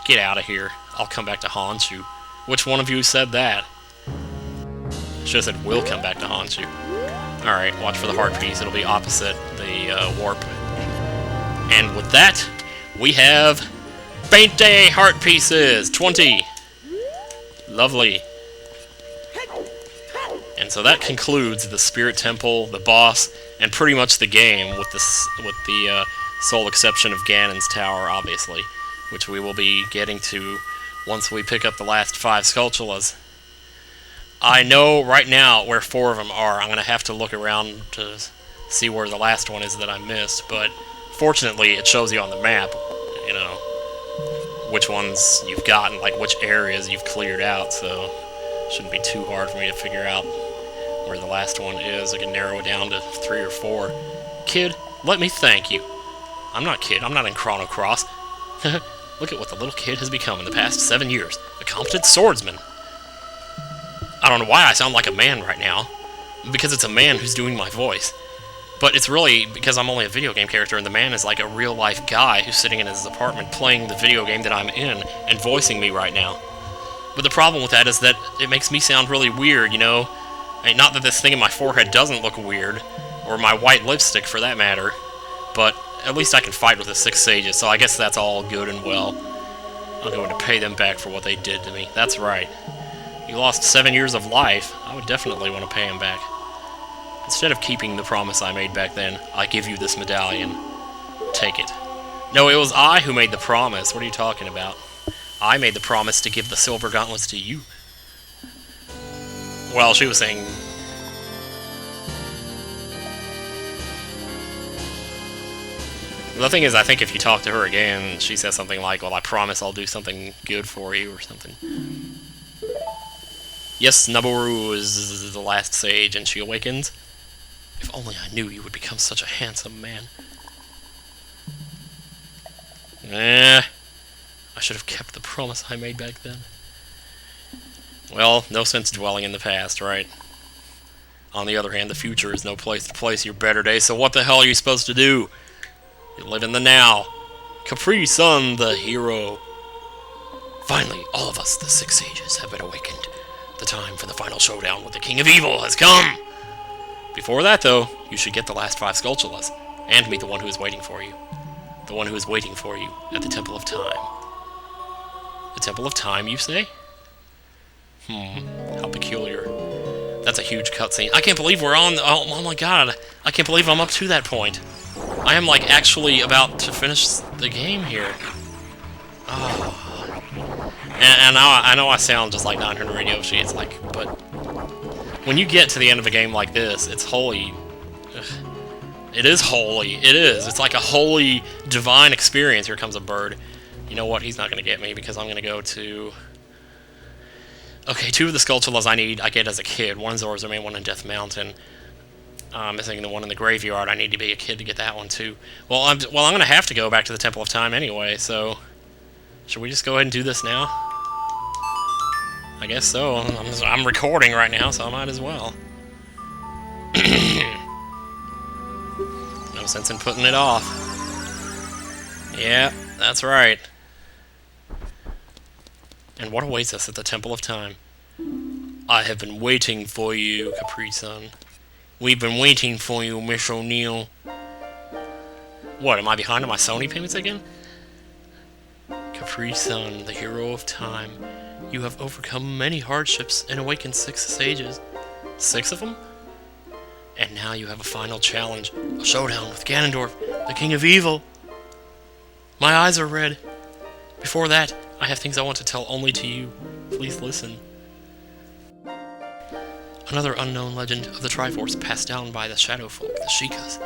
Get out of here. I'll come back to haunt you. Which one of you said that? Should have said will come back to haunt you. Alright, watch for the heart piece. It'll be opposite the warp. And with that, we have 20 heart pieces. 20. Lovely. And so that concludes the Spirit Temple, the boss, and pretty much the game, with the sole exception of Ganon's Tower, obviously, which we will be getting to once we pick up the last 5 Skulltulas. I know right now where 4 of them are. I'm going to have to look around to see where the last one is that I missed, but fortunately it shows you on the map, you know, which ones you've gotten, like which areas you've cleared out, so it shouldn't be too hard for me to figure out where the last one is. I can narrow it down to 3 or 4. Kid, let me thank you. I'm not Kid, I'm not in Chrono Cross. Look at what the little kid has become in the past 7 years. A competent swordsman. I don't know why I sound like a man right now. Because it's a man who's doing my voice. But it's really because I'm only a video game character, and the man is like a real-life guy who's sitting in his apartment playing the video game that I'm in and voicing me right now. But the problem with that is that it makes me sound really weird, you know? I mean, not that this thing in my forehead doesn't look weird, or my white lipstick for that matter, but at least I can fight with the 6 sages, so I guess that's all good and well. I'm going to pay them back for what they did to me. That's right. You lost 7 years of life. I would definitely want to pay him back. Instead of keeping the promise I made back then, I give you this medallion. Take it. No, it was I who made the promise. What are you talking about? I made the promise to give the silver gauntlets to you. Well, she was saying... The thing is, I think if you talk to her again, she says something like, well, I promise I'll do something good for you, or something. Yes, Naboru is the last sage, and she awakens. If only I knew you would become such a handsome man. I should have kept the promise I made back then. Well, no sense dwelling in the past, right? On the other hand, the future is no place to place your better days, so what the hell are you supposed to do? You live in the now. Capri-Sun, the hero. Finally, all of us, the 6 sages, have been awakened. The time for the final showdown with the King of Evil has come! Before that, though, you should get the last 5 Skulltulas, and meet the one who is waiting for you. The one who is waiting for you at the Temple of Time. The Temple of Time, you say? How peculiar. That's a huge cutscene. I can't believe we're on... Oh my god. I can't believe I'm up to that point. I am, like, actually about to finish the game here. Oh. And I know I sound just like 900 Radio Sheets, like, but... When you get to the end of a game like this, it's holy... Ugh. It is holy. It is. It's like a holy, divine experience. Here comes a bird. You know what? He's not going to get me, because I'm going to go to... Okay, 2 of the Skulltulas I get as a kid. One in Zora's Domain, one in Death Mountain. Missing the one in the graveyard. I need to be a kid to get that one, too. Well, I'm going to have to go back to the Temple of Time anyway, so... Should we just go ahead and do this now? I guess so. I'm recording right now, so I might as well. No sense in putting it off. Yeah, that's right. And what awaits us at the Temple of Time? I have been waiting for you, Capri-Sun. We've been waiting for you, Miss O'Neill. What, am I behind on my Sony payments again? Capri-Sun, the hero of time. You have overcome many hardships and awakened 6 sages. 6 of them? And now you have a final challenge. A showdown with Ganondorf, the King of Evil. My eyes are red. Before that, I have things I want to tell only to you. Please listen. Another unknown legend of the Triforce passed down by the Shadow Folk, the Sheikas.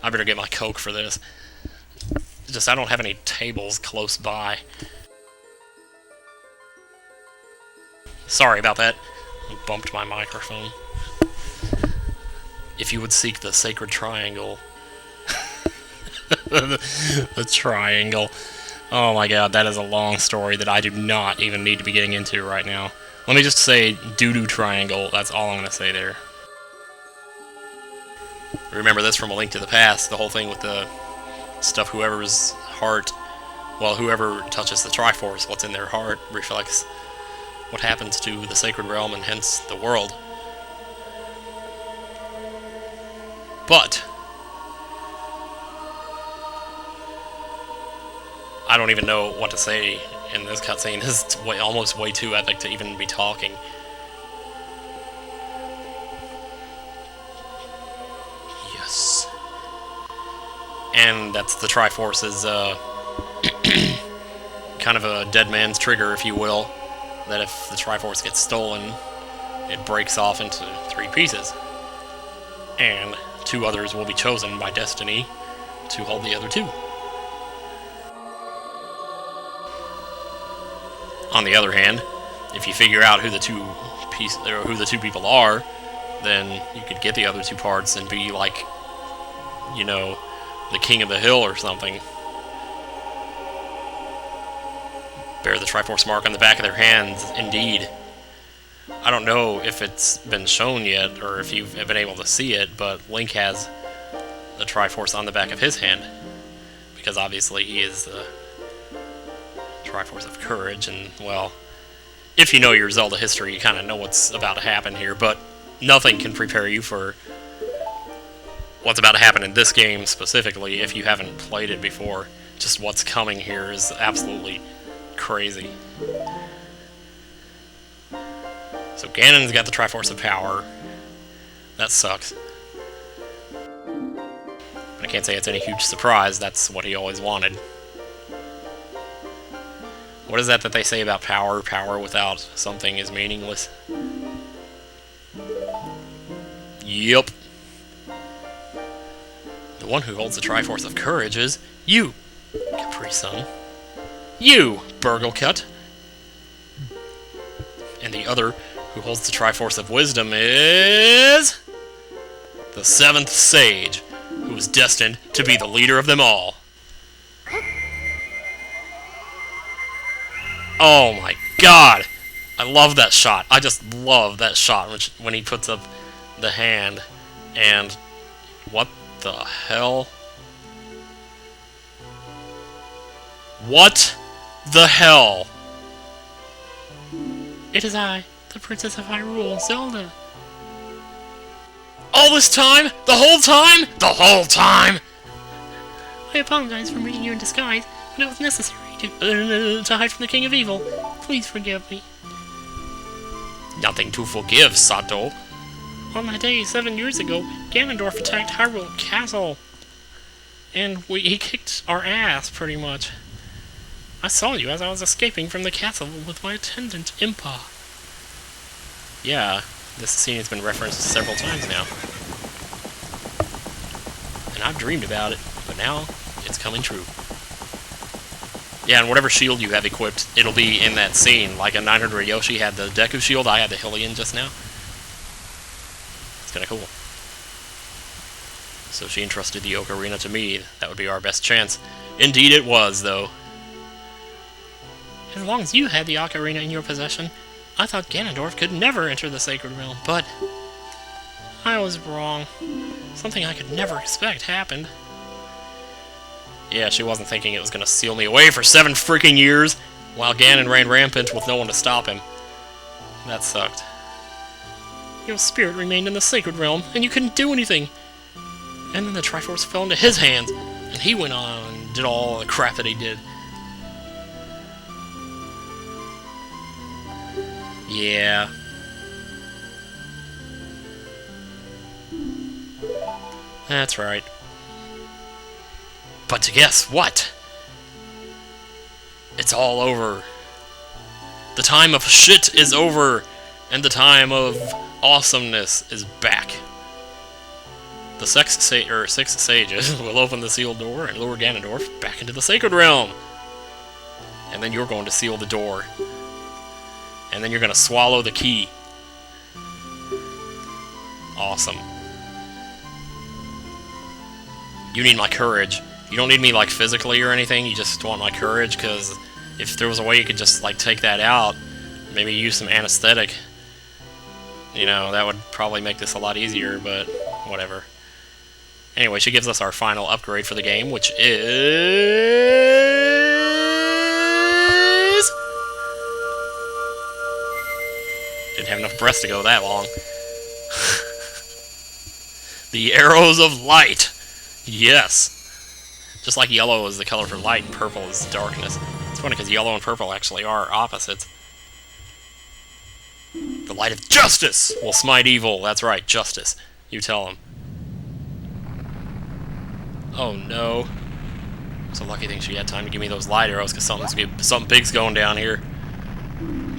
I better get my Coke for this. Just, I don't have any tables close by. Sorry about that. I bumped my microphone. If you would seek the sacred triangle. The triangle. Oh my god, that is a long story that I do not even need to be getting into right now. Let me just say doo-doo triangle. That's all I'm going to say there. Remember this from A Link to the Past, the whole thing with the stuff whoever's heart well, whoever touches the Triforce, what's in their heart reflects what happens to the Sacred Realm and hence the world. But I don't even know what to say in this cutscene. This is almost way too epic to even be talking. Yes. And that's the Triforce's kind of a dead man's trigger, if you will. That if the Triforce gets stolen, it breaks off into 3 pieces. And 2 others will be chosen by destiny to hold the other 2. On the other hand, if you figure out who the two people are, then you could get the other 2 parts and be like, you know, the king of the hill or something. Bear the Triforce mark on the back of their hands, indeed. I don't know if it's been shown yet, or if you've been able to see it, but Link has the Triforce on the back of his hand. Because obviously he is the Triforce of Courage, and, well, if you know your Zelda history, you kind of know what's about to happen here, but nothing can prepare you for what's about to happen in this game specifically if you haven't played it before. Just what's coming here is absolutely crazy. So Ganon's got the Triforce of Power. That sucks. But I can't say it's any huge surprise, that's what he always wanted. What is that they say about power? Power without something is meaningless. Yup. The one who holds the Triforce of Courage is you, Capri-sun. You, Burglecut. And the other who holds the Triforce of Wisdom is the 7th Sage, who is destined to be the leader of them all. Oh my god! I love that shot. I just love that shot when he puts up the hand. And what the hell? What the hell? It is I, the Princess of Hyrule, Zelda. All this time? The whole time? The whole time? I apologize for meeting you in disguise, but it was necessary to hide from the King of Evil. Please forgive me. Nothing to forgive, Sato. On that day, 7 years ago, Ganondorf attacked Hyrule Castle. And he kicked our ass, pretty much. I saw you as I was escaping from the castle with my attendant, Impa. Yeah, this scene has been referenced several times now. And I've dreamed about it, but now it's coming true. Yeah, and whatever shield you have equipped, it'll be in that scene. Like a 900 Yoshi had the Deku shield, I had the Hylian just now. It's kinda cool. So she entrusted the Ocarina to me. That would be our best chance. Indeed it was, though. As long as you had the Ocarina in your possession, I thought Ganondorf could never enter the Sacred Realm, but I was wrong. Something I could never expect happened. Yeah, she wasn't thinking it was gonna seal me away for 7 freaking years, while Ganon ran rampant with no one to stop him. That sucked. Your spirit remained in the Sacred Realm, and you couldn't do anything. And then the Triforce fell into his hands, and he went on and did all the crap that he did. Yeah. That's right. But guess what? It's all over. The time of shit is over, and the time of awesomeness is back. The six sages will open the sealed door and lure Ganondorf back into the Sacred Realm. And then you're going to seal the door. And then you're going to swallow the key. Awesome. You need my courage. You don't need me, like, physically or anything. You just want my courage, because if there was a way you could just, like, take that out, maybe use some anesthetic, you know, that would probably make this a lot easier, but whatever. Anyway, she gives us our final upgrade for the game, which is didn't have enough breath to go that long. The arrows of light! Yes! Just like yellow is the color for light and purple is darkness. It's funny because yellow and purple actually are opposites. The light of justice will smite evil. That's right, justice. You tell him. Oh no. It's a lucky thing she had time to give me those light arrows because something big's going down here.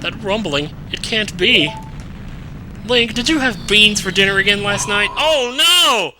That rumbling, it can't be. Link, did you have beans for dinner again last night? Oh no!